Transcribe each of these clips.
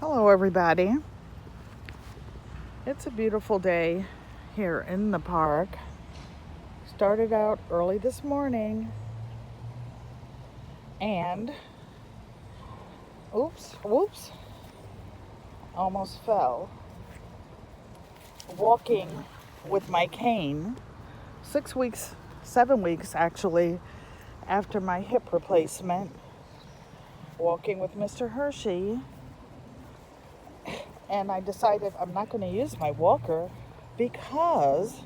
Hello everybody. It's a beautiful day here in the park. Started out early this morning and whoops, almost fell. Walking with my cane 7 weeks actually after my hip replacement. Walking with Mr. Hershey. And I decided I'm not going to use my walker because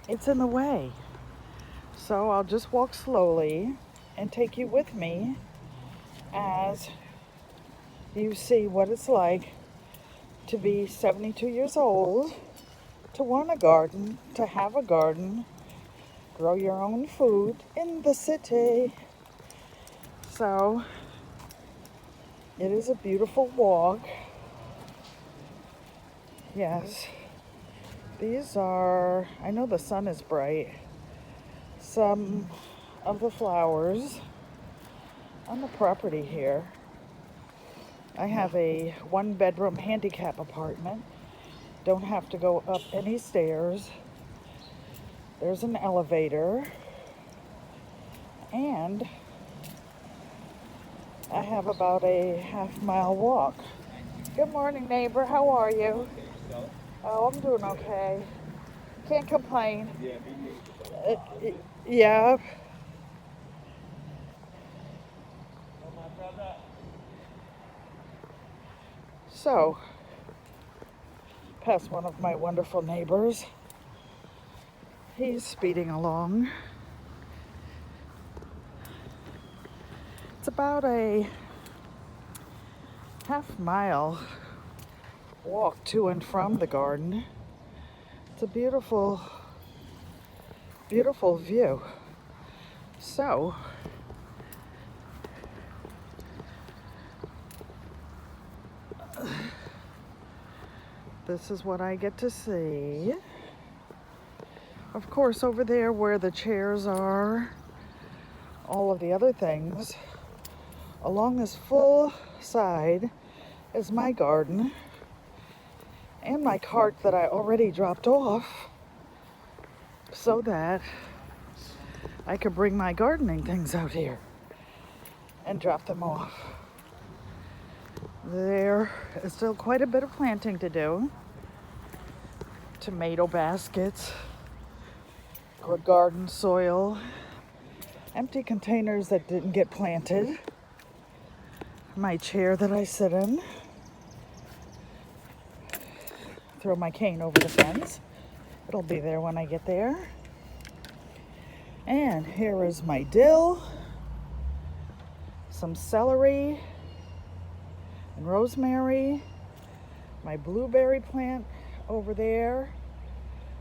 it's in the way. So I'll just walk slowly and take you with me as you see what it's like to be 72 years old, to want a garden, to have a garden, grow your own food in the city. So it is a beautiful walk. Yes, these are, I know the sun is bright, some of the flowers on the property here. I have a 1-bedroom handicap apartment. Don't have to go up any stairs. There's an elevator. And I have about a half-mile walk. Good morning, neighbor. How are you? Oh, I'm doing okay. Can't complain. Yeah. So, past one of my wonderful neighbors. He's speeding along. It's about a half-mile walk to and from the garden. It's a beautiful, beautiful view. So, this is what I get to see. Of course, over there where the chairs are, all of the other things, along this full side is my garden and my cart that I already dropped off so that I could bring my gardening things out here and drop them off. There is still quite a bit of planting to do. Tomato baskets, garden soil, empty containers that didn't get planted, my chair that I sit in, throw my cane over the fence. It'll be there when I get there. And here is my dill, some celery and rosemary, my blueberry plant over there,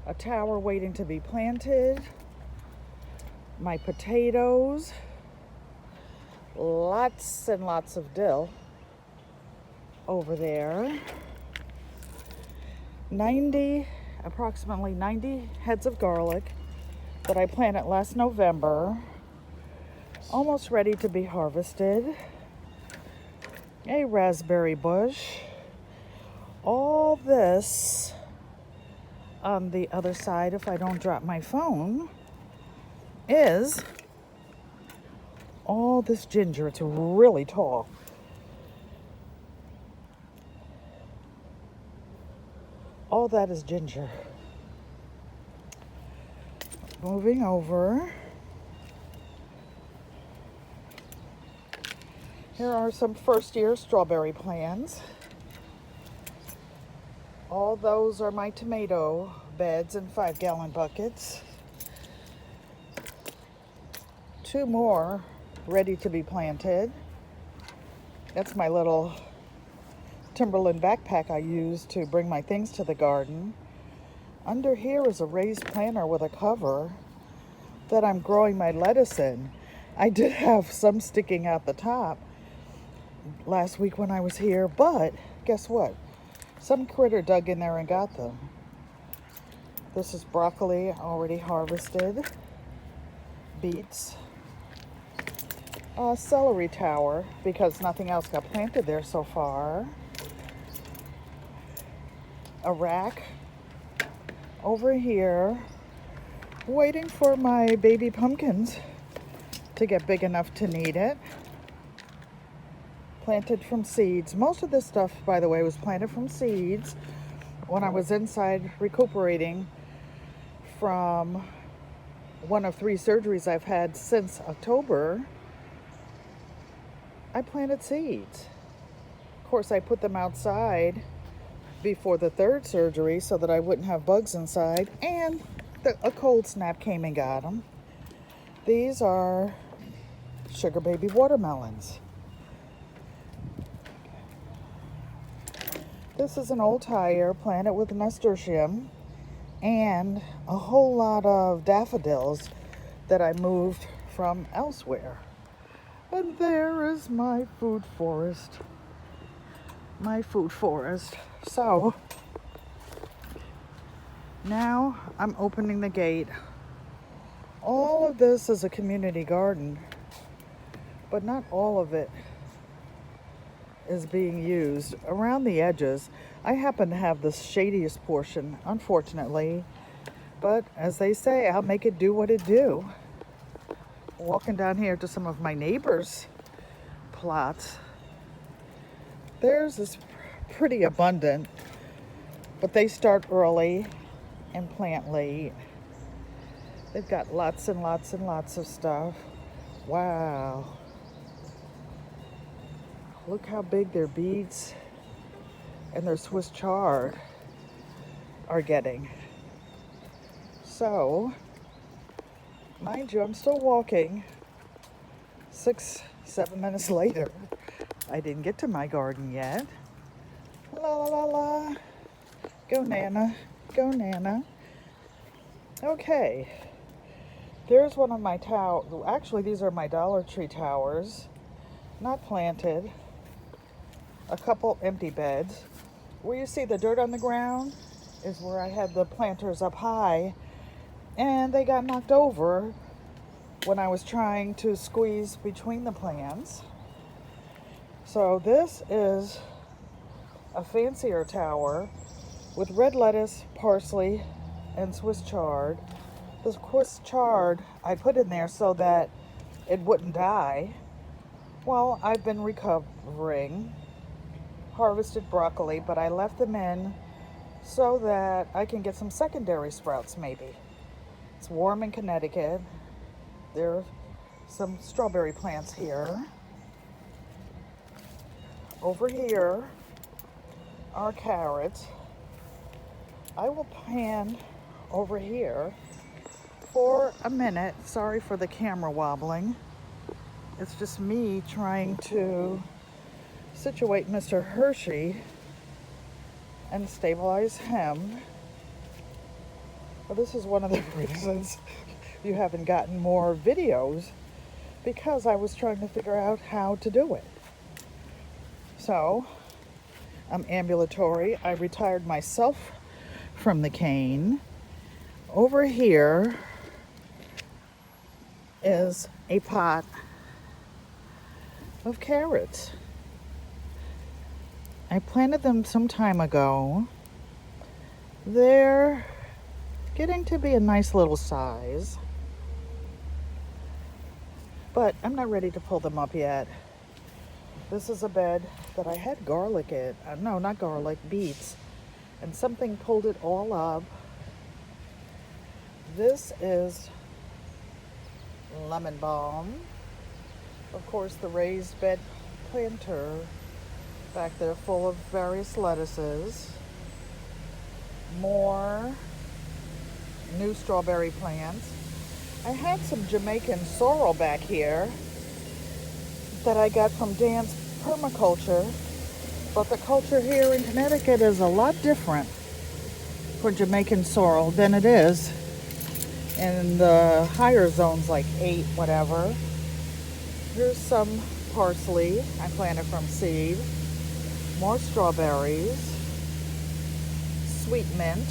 a tower waiting to be planted, my potatoes, lots and lots of dill over there, approximately 90 heads of garlic that I planted last November, almost ready to be harvested, a raspberry bush. All this on the other side, if I don't drop my phone, is all this ginger. It's really tall. All that is ginger. Moving over. Here are some first-year strawberry plants. All those are my tomato beds in 5-gallon buckets. 2 more ready to be planted. That's my little Timberland backpack I use to bring my things to the garden. Under here is a raised planter with a cover that I'm growing my lettuce in. I did have some sticking out the top last week when I was here, but guess what? Some critter dug in there and got them. This is broccoli already harvested, beets, celery tower because nothing else got planted there so far. a rack over here waiting for my baby pumpkins to get big enough to need it. Planted from seeds. Most of this stuff, by the way, was planted from seeds when I was inside recuperating from one of 3 surgeries I've had since October. I planted seeds. Of course, I put them outside before the 3rd surgery so that I wouldn't have bugs inside, and a cold snap came and got them. These are sugar baby watermelons. This is an old tire planted with nasturtium and a whole lot of daffodils that I moved from elsewhere. And there is my food forest. My food forest. So now I'm opening the gate. All of this is a community garden, but not all of it is being used. Around the edges, I happen to have the shadiest portion, unfortunately, but as they say, I'll make it do what it do. Walking down here to some of my neighbors' plots, theirs is pretty abundant, but they start early and plant late. They've got lots and lots and lots of stuff. Wow. Look how big their beets and their Swiss chard are getting. So, mind you, I'm still walking. 6-7 minutes later, I didn't get to my garden yet. La la la la. Go Nana, go Nana. Okay, there's one of my towers. Actually, these are my Dollar Tree towers, not planted. A couple empty beds. Where you see the dirt on the ground is where I had the planters up high, and they got knocked over when I was trying to squeeze between the plants. So this is a fancier tower with red lettuce, parsley, and Swiss chard. The Swiss chard I put in there so that it wouldn't die. Well, I've been recovering. Harvested broccoli, but I left them in so that I can get some secondary sprouts maybe. It's warm in Connecticut. There are some strawberry plants here. Over here are carrots. I will pan over here for a minute. Sorry for the camera wobbling. It's just me trying to situate Mr. Hershey and stabilize him. Well, this is one of the reasons you haven't gotten more videos, because I was trying to figure out how to do it. So, I'm ambulatory. I retired myself from the cane. Over here is a pot of carrots. I planted them some time ago. They're getting to be a nice little size, but I'm not ready to pull them up yet. This is a bed that I had garlic in. No, not garlic, beets. And something pulled it all up. This is lemon balm. Of course, the raised bed planter back there full of various lettuces. More new strawberry plants. I had some Jamaican sorrel back here that I got from Dan's Permaculture, but the culture here in Connecticut is a lot different for Jamaican sorrel than it is in the higher zones like 8, whatever. Here's some parsley I planted from seed. More strawberries, sweet mint,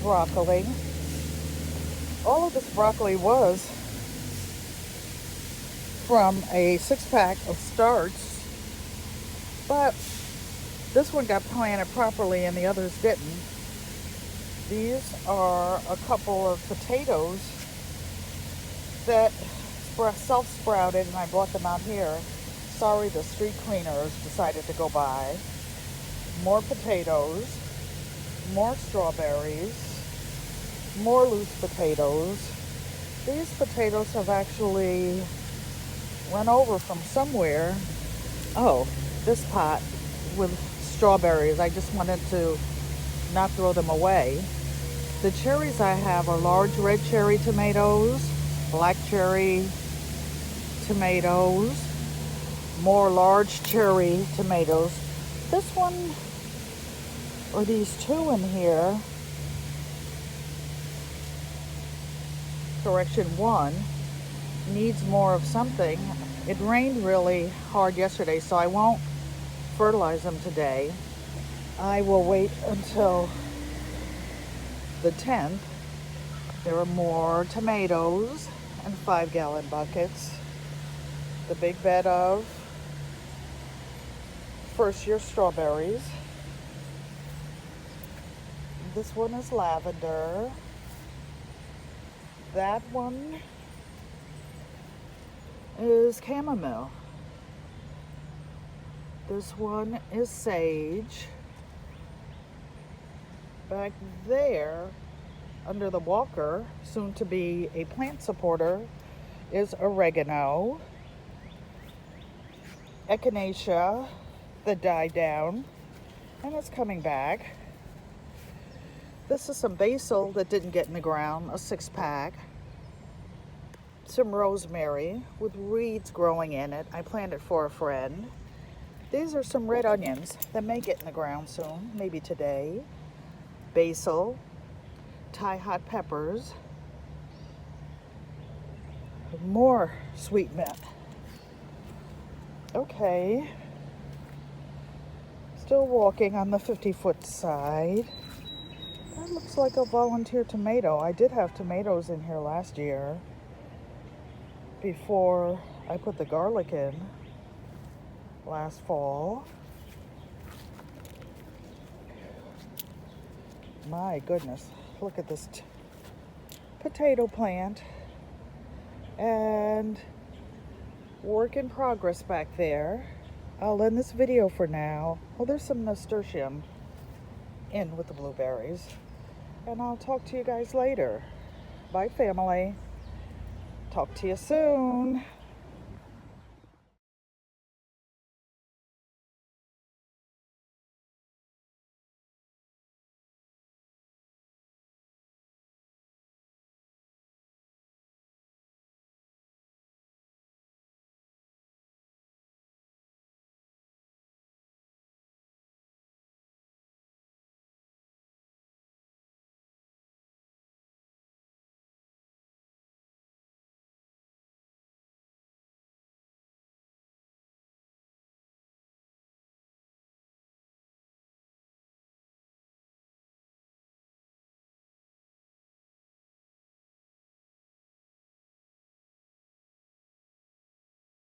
broccoli. All of this broccoli was from a 6-pack of starts But this one got planted properly and the others didn't. These are a couple of potatoes that self-sprouted, and I brought them out here. Sorry, the street cleaners decided to go by. More potatoes, more strawberries, more loose potatoes. These potatoes have actually run over from somewhere. Oh, this pot with strawberries. I just wanted to not throw them away. The cherries I have are large red cherry tomatoes, black cherry tomatoes, more large cherry tomatoes. This one, or these two in here, correction, one, needs more of something. It rained really hard yesterday, so I won't fertilize them today. I will wait until the 10th. There are more tomatoes and 5-gallon buckets. The big bed of first year strawberries. This one is lavender. That one is chamomile. This one is sage. Back there, under the walker, soon to be a plant supporter, is oregano, echinacea that died down, and it's coming back. This is some basil that didn't get in the ground, a 6-pack. Some rosemary with weeds growing in it. I planted for a friend. These are some red onions that may get in the ground soon, maybe today. Basil, Thai hot peppers, more sweet mint. Okay, still walking on the 50-foot side. That looks like a volunteer tomato. I did have tomatoes in here last year before I put the garlic in last fall. My goodness, look at this potato plant. And work in progress back there. I'll end this video for now. Oh, there's some nasturtium in with the blueberries. And I'll talk to you guys later. Bye, family. Talk to you soon.